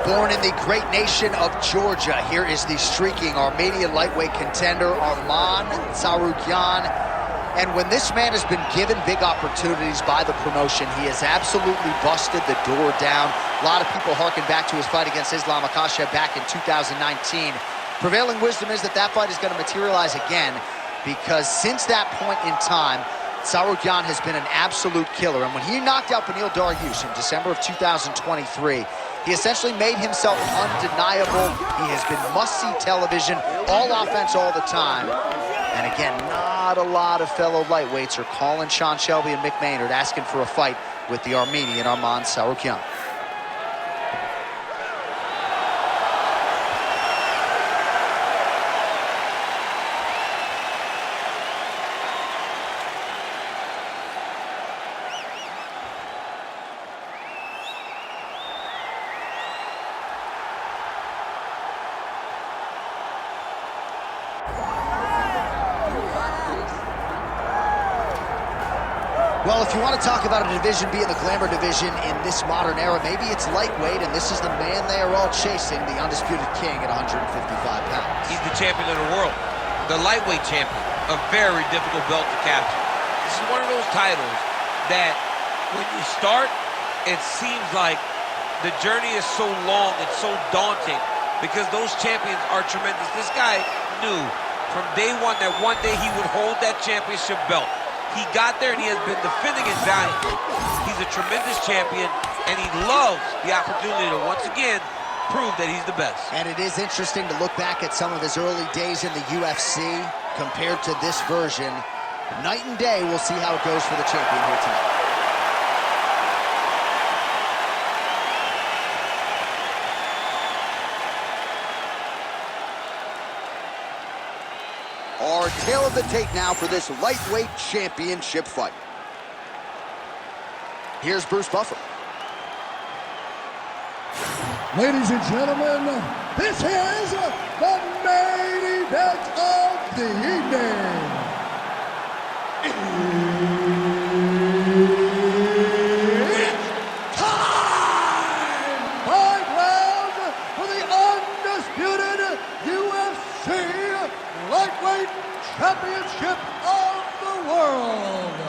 Born in the great nation of Georgia, here is the streaking Armenian lightweight contender, Arman Tsarukyan. And when this man has been given big opportunities by the promotion, he has absolutely busted the door down. A lot of people harken back to his fight against Islam Makhachev back in 2019. Prevailing wisdom is that that fight is going to materialize again, because since that point in time, Tsarukyan has been an absolute killer. And when he knocked out Beneil Dariush in December of 2023, he essentially made himself undeniable. He has been must-see television, all offense all the time. And again, not a lot of fellow lightweights are calling Sean Shelby and Mick Maynard asking for a fight with the Armenian Arman Tsarukyan. Well, if you want to talk about a division being the glamour division in this modern era, maybe it's lightweight, and this is the man they are all chasing, the undisputed king at 155 pounds. He's the champion of the world, the lightweight champion, a very difficult belt to capture. This is one of those titles that when you start, it seems like the journey is so long, it's so daunting, because those champions are tremendous. This guy knew from day one that one day he would hold that championship belt. He got there and he has been defending it valiantly. He's a tremendous champion, and he loves the opportunity to once again prove that he's the best. And it is interesting to look back at some of his early days in the UFC compared to this version. Night and day. We'll see how it goes for the champion here tonight. Our tale of the tape now for this lightweight championship fight. Here's Bruce Buffer. Ladies and gentlemen, this is the main event of the evening. It's time! 5 rounds for the undisputed UFC Lightweight Championship of the world.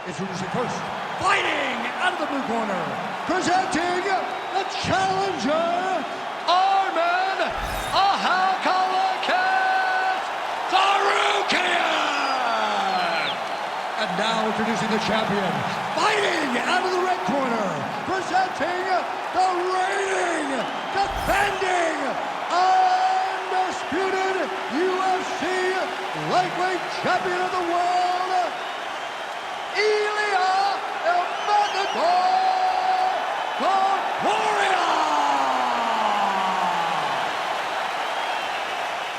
Introducing first, fighting out of the blue corner, presenting the challenger, Arman Tsarukyan. And now introducing the champion, fighting out of the red corner, presenting the reigning, defending, undisputed UFC lightweight champion of the world, Ilia Topuria.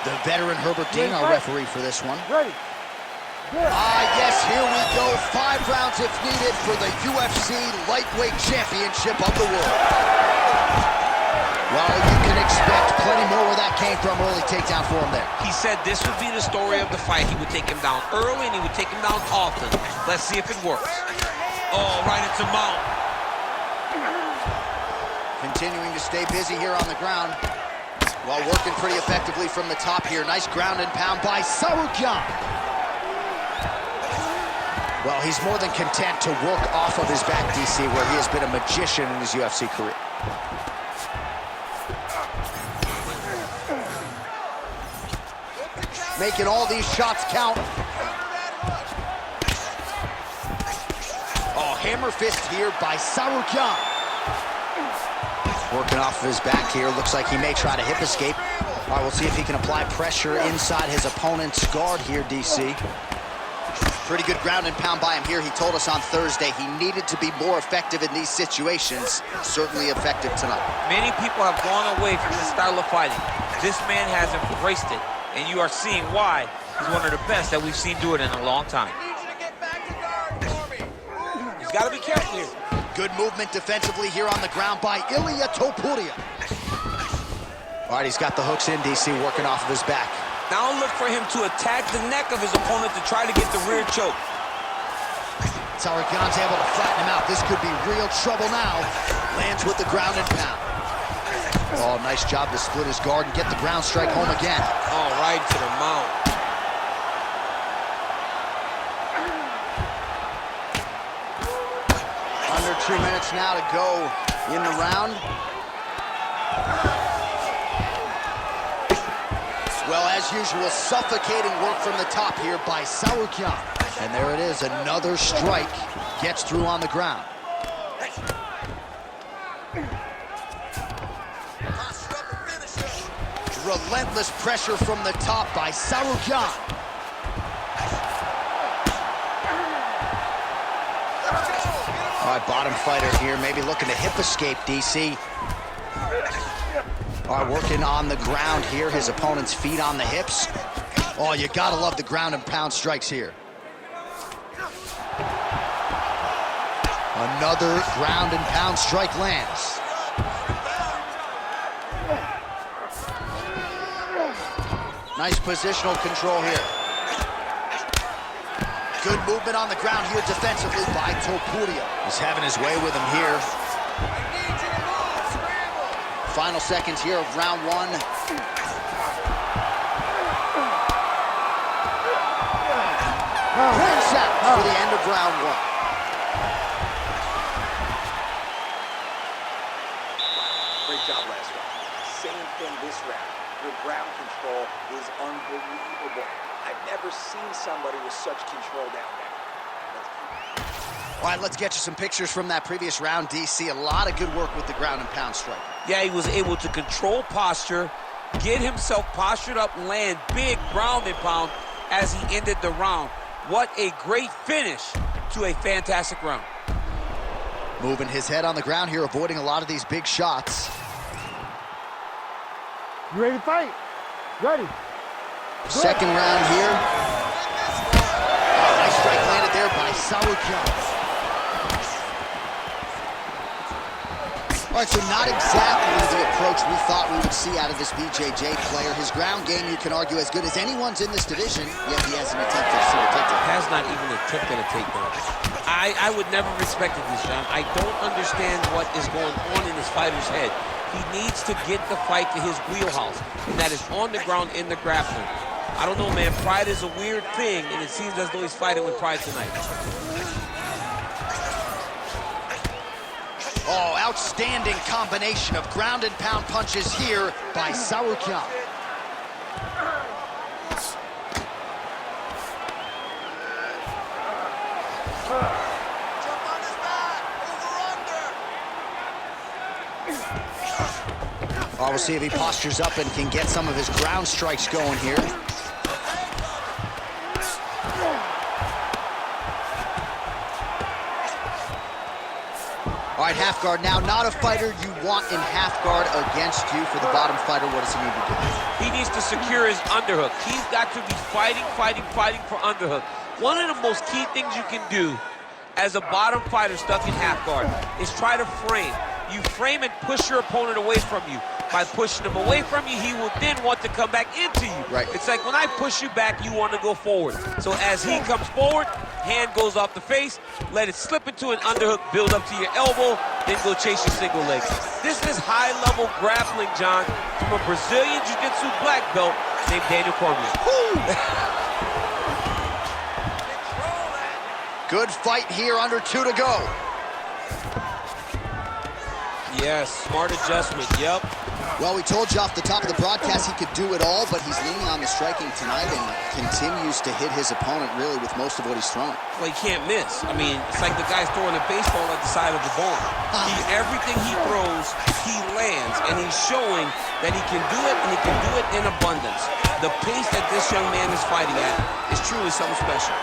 The veteran Herbert Dean, our referee for this one. Ready. Yes, here we go. 5 rounds if needed for the UFC lightweight championship of the world. Well, you can expect plenty more where that came from. Early takedown for him there. He said this would be the story of the fight. He would take him down early and he would take him down often. Let's see if it works. Oh, right into mount. Continuing to stay busy here on the ground while working pretty effectively from the top here. Nice ground and pound by Tsarukyan. Well, he's more than content to work off of his back, DC, where he has been a magician in his UFC career. Making all these shots count. Oh, hammer fist here by Tsarukyan. Working off of his back here. Looks like he may try to hip escape. All right, we'll see if he can apply pressure inside his opponent's guard here, DC. Pretty good ground and pound by him here. He told us on Thursday he needed to be more effective in these situations. Certainly effective tonight. Many people have gone away from this style of fighting. This man has embraced it, and you are seeing why he's one of the best that we've seen do it in a long time. He's got to be careful here. Good movement defensively here on the ground by Ilia Topuria. All right, he's got the hooks in, DC, working off of his back. Now look for him to attack the neck of his opponent to try to get the rear choke. Tsarukyan's able to flatten him out. This could be real trouble now. Lands with the ground and pound. Oh, nice job to split his guard and get the ground strike home again. Oh, right to the mount. Under 2 minutes now to go in the round. Well, as usual, suffocating work from the top here by Tsarukyan. And there it is, another strike gets through on the ground. Relentless pressure from the top by Tsarukyan. All right, bottom fighter here, maybe looking to hip escape, DC. All right, working on the ground here, his opponent's feet on the hips. Oh, you gotta love the ground and pound strikes here. Another ground and pound strike lands. Nice positional control here. Good movement on the ground here defensively by Topuria. He's having his way with him here. Final seconds here of round one. Points out for the end of round one. Great job last round. Same thing this round. Your ground control is unbelievable. I've never seen somebody with such control down there. All right, let's get you some pictures from that previous round, DC. A lot of good work with the ground and pound strike. Yeah, he was able to control posture, get himself postured up, land big ground and pound as he ended the round. What a great finish to a fantastic round. Moving his head on the ground here, avoiding a lot of these big shots. You ready to fight? Ready. Second round here. Oh, nice strike landed there by Tsarukyan. All right, so not exactly the approach we thought we would see out of this BJJ player. His ground game, you can argue, as good as anyone's in this division, yet he hasn't attempted a single takedown. Has not even attempted a takedown. I would never respected this, John. I don't understand what is going on in this fighter's head. He needs to get the fight to his wheelhouse, and that is on the ground in the grappling. I don't know, man. Pride is a weird thing, and it seems as though he's fighting with pride tonight. Oh, outstanding combination of ground and pound punches here by Tsarukyan. Oh, we'll see if he postures up and can get some of his ground strikes going here. All right, half guard now. Not a fighter you want in half guard against you. For the bottom fighter, what does he need to do? He needs to secure his underhook. He's got to be fighting for underhook. One of the most key things you can do as a bottom fighter stuck in half guard is try to frame. You frame and push your opponent away from you. By pushing him away from you, he will then want to come back into you. Right. It's like when I push you back, you want to go forward. So as he comes forward, hand goes off the face, let it slip into an underhook, build up to your elbow, then go chase your single leg. This is high-level grappling, John, from a Brazilian Jiu-Jitsu black belt named Daniel Cormier. Good fight here, under 2 to go. Yes, smart adjustment, yep. Well, we told you off the top of the broadcast he could do it all, but he's leaning on the striking tonight and continues to hit his opponent really with most of what he's throwing. Well, he can't miss. I mean, it's like the guy's throwing a baseball at the side of the ball. Everything he throws, he lands, and he's showing that he can do it, and he can do it in abundance. The pace that this young man is fighting at is truly something special.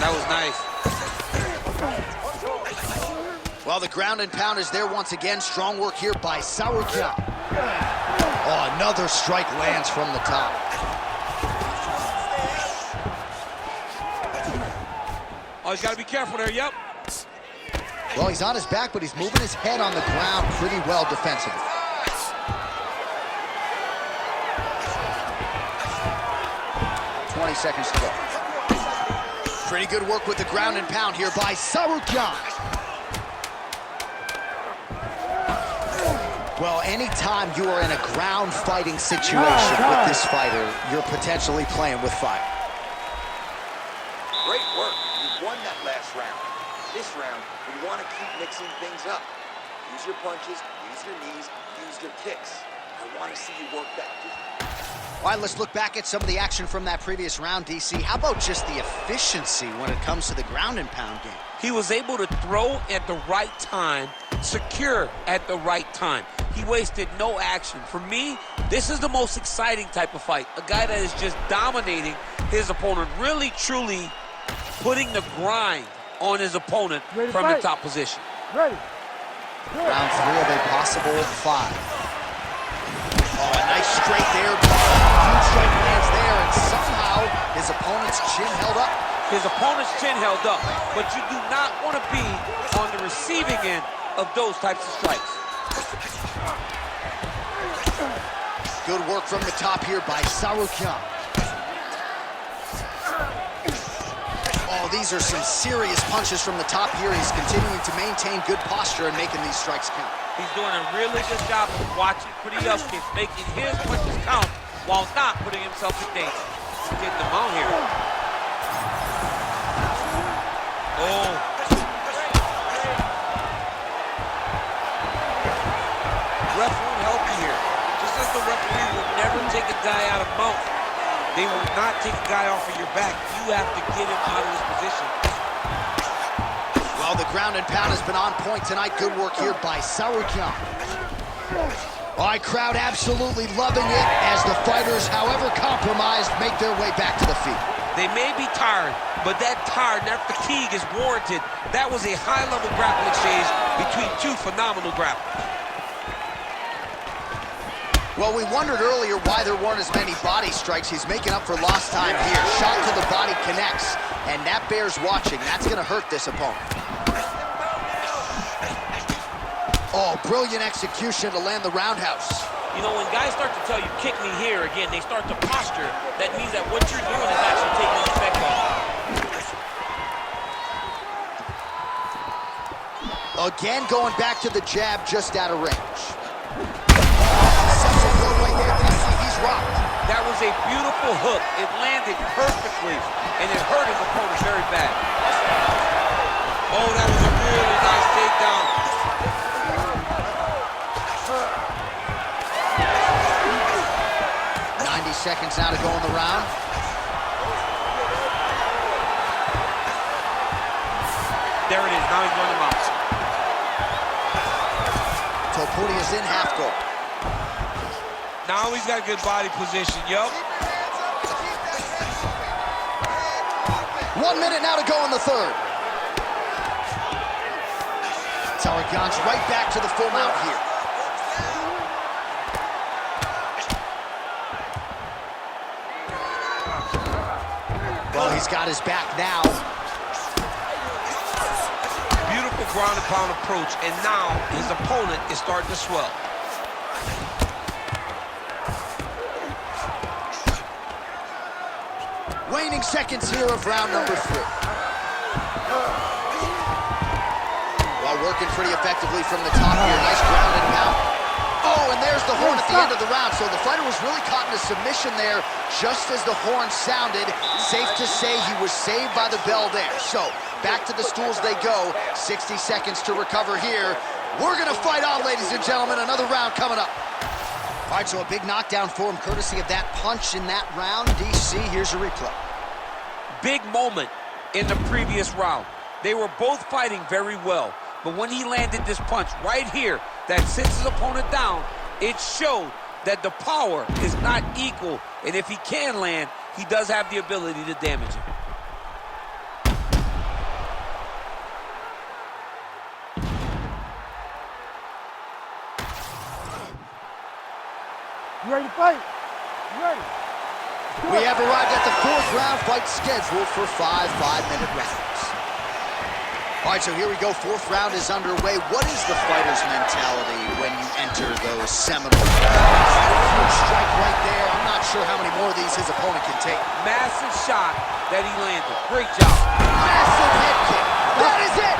That was nice. Well, the ground and pound is there once again. Strong work here by Tsarukyan. Oh, another strike lands from the top. Oh, he's got to be careful there, yep. Well, he's on his back, but he's moving his head on the ground pretty well defensively. Seconds to go. Pretty good work with the ground and pound here by Tsarukyan. Well, anytime you are in a ground fighting situation with this fighter, you're potentially playing with fire. Great work. You won that last round. This round, we want to keep mixing things up. Use your punches, use your knees, use your kicks. I want to see you work that. All right, let's look back at some of the action from that previous round, DC. How about just the efficiency when it comes to the ground and pound game? He was able to throw at the right time, secure at the right time. He wasted no action. For me, this is the most exciting type of fight. A guy that is just dominating his opponent, really, truly putting the grind on his opponent from the top position. Ready. Round 3 of a possible 5. Oh, a nice straight there. Huge strike lands there, and somehow his opponent's chin held up. His opponent's chin held up, but you do not want to be on the receiving end of those types of strikes. Good work from the top here by Tsarukyan. Oh, these are some serious punches from the top here. He's continuing to maintain good posture and making these strikes count. He's doing a really good job of watching for the upkicks, making his punches count while not putting himself in danger. He's getting them out here. Oh. Ref won't help you here. Just as the referee will never take a guy out of mount, they will not take a guy off of your back. You have to get him out of his position. Well, the ground and pound has been on point tonight. Good work here by Tsarukyan. All right, crowd absolutely loving it as the fighters, however compromised, make their way back to the feet. They may be tired, but that fatigue is warranted. That was a high-level grappling exchange between two phenomenal grapplers. Well, we wondered earlier why there weren't as many body strikes. He's making up for lost time here. Shot to the body connects, and that bears watching. That's going to hurt this opponent. Oh, brilliant execution to land the roundhouse. You know, when guys start to tell you, kick me here, again, they start to posture. That means that what you're doing is actually taking an effect off. Again, going back to the jab just out of range. He's rocked. That was a beautiful hook. It landed perfectly, and it hurt his opponent very bad. Oh, that was a really nice takedown. 90 seconds now to go in the round. There it is. Now he's running him out. Topuria's in half guard. Now he's got a good body position, yup. 1 minute now to go in the third. Tsarukyan's right back to the full mount here. Well, he's got his back now. Beautiful ground and pound approach, and now his opponent is starting to swell. Waning seconds here of round number 3. Well, working pretty effectively from the top here. Nice ground and pound. Oh, and there's the horn at the end of the round. So the fighter was really caught in a submission there just as the horn sounded. Safe to say he was saved by the bell there. So back to the stools they go. 60 seconds to recover here. We're going to fight on, ladies and gentlemen. Another round coming up. All right, so a big knockdown for him courtesy of that punch in that round. DC, here's a replay. Big moment in the previous round. They were both fighting very well, but when he landed this punch right here that sits his opponent down, it showed that the power is not equal, and if he can land, he does have the ability to damage him. You ready to fight? You ready? We have arrived at the 4th round fight scheduled for 5 5-minute rounds. All right, so here we go. 4th round is underway. What is the fighter's mentality when you enter those seminal rounds? Huge strike right there. I'm not sure how many more of these his opponent can take. Massive shot that he landed. Great job. Massive head kick. That is it.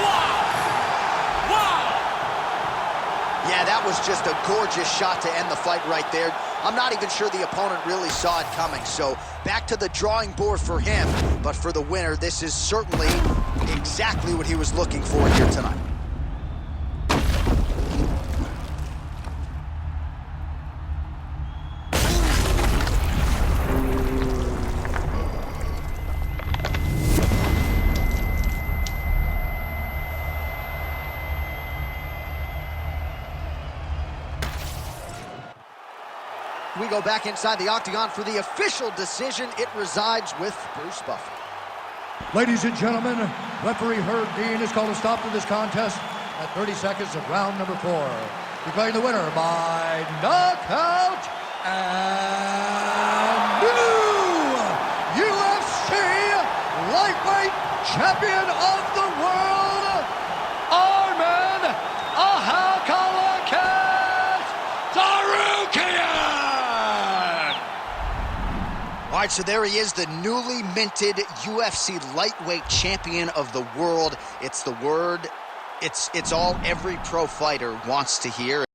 Wow! Wow! Yeah, that was just a gorgeous shot to end the fight right there. I'm not even sure the opponent really saw it coming. So back to the drawing board for him. But for the winner, this is certainly exactly what he was looking for here tonight. We go back inside the octagon for the official decision. It resides with Bruce Buffer. Ladies and gentlemen, referee Herb Dean has called a stop to this contest at 30 seconds of round number 4. Declaring the winner by knockout and new UFC lightweight champion of the world, Arman Tsarukyan! All right, so there he is, the newly minted UFC lightweight champion of the world. It's the word, it's all every pro fighter wants to hear.